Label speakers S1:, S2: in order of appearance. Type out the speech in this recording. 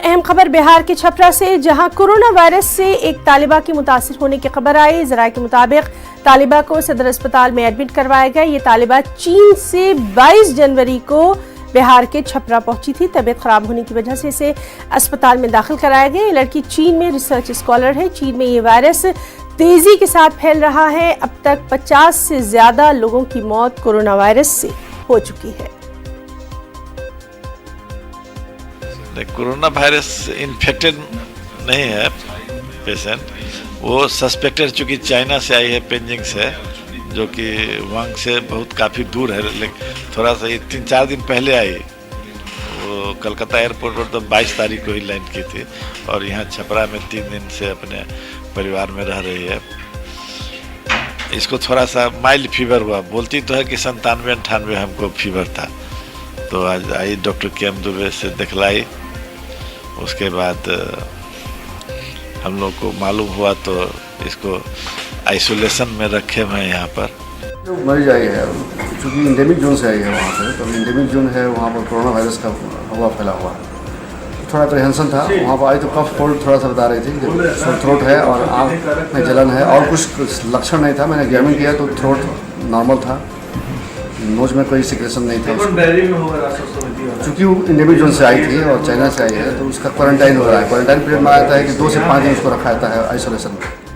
S1: अहम खबर बिहार के छपरा से, जहां कोरोना वायरस से एक तालिबा की मुतासिर होने की खबर आई। जराये के मुताबिक तालिबा को सदर अस्पताल में एडमिट करवाया गया। ये तालिबा चीन से 22 जनवरी को बिहार के छपरा पहुंची थी। तबीयत खराब होने की वजह से इसे अस्पताल में दाखिल कराया गया। ये लड़की चीन में रिसर्च स्कॉलर है। चीन में ये वायरस तेजी के साथ फैल रहा है। अब तक 50 से ज्यादा लोगों की मौत कोरोना वायरस से हो चुकी है।
S2: कोरोना वायरस इन्फेक्टेड नहीं है पेशेंट, वो सस्पेक्टेड चूँकि चाइना से आई है, पेंजिंग से, जो कि वहाँ से बहुत काफ़ी दूर है। लेकिन थोड़ा सा 3-4 दिन पहले आई। वो कलकत्ता एयरपोर्ट पर तो 22 तारीख को ही लैंड की थी और यहाँ छपरा में 3 दिन से अपने परिवार में रह रही है। इसको थोड़ा सा माइल्ड फीवर हुआ, बोलती तो है कि 97-98 हमको फीवर था। तो आज आई डॉक्टर के.एम. दुबे से दिखलाई। उसके बाद हम लोग को मालूम हुआ तो इसको आइसोलेशन में रखे हुए हैं यहाँ पर।
S3: जो मरीज आई है चूँकि इंडेमिक जोन से आई है वहाँ पे, तो इंडेमिक जोन है वहाँ पर कोरोना वायरस का हवा फैला हुआ है। थोड़ा अप्रहेंशन था वहाँ पर आई, तो कफ कोल्ड थोड़ा सा बता रही थी, सोर थ्रोट है और आँख में जलन है और कुछ लक्षण नहीं था। मैंने एग्जामिन किया तो थ्रोट नॉर्मल था, नोज में कोई सिक्रेशन नहीं था। चूँकि वो इंडेमिक जोन से आई थी और चाइना से आई है तो उसका क्वारंटाइन हो रहा है। क्वारंटाइन पीरियड में आता है कि 2 से 5 दिन उसको रखा जाता है आइसोलेशन में।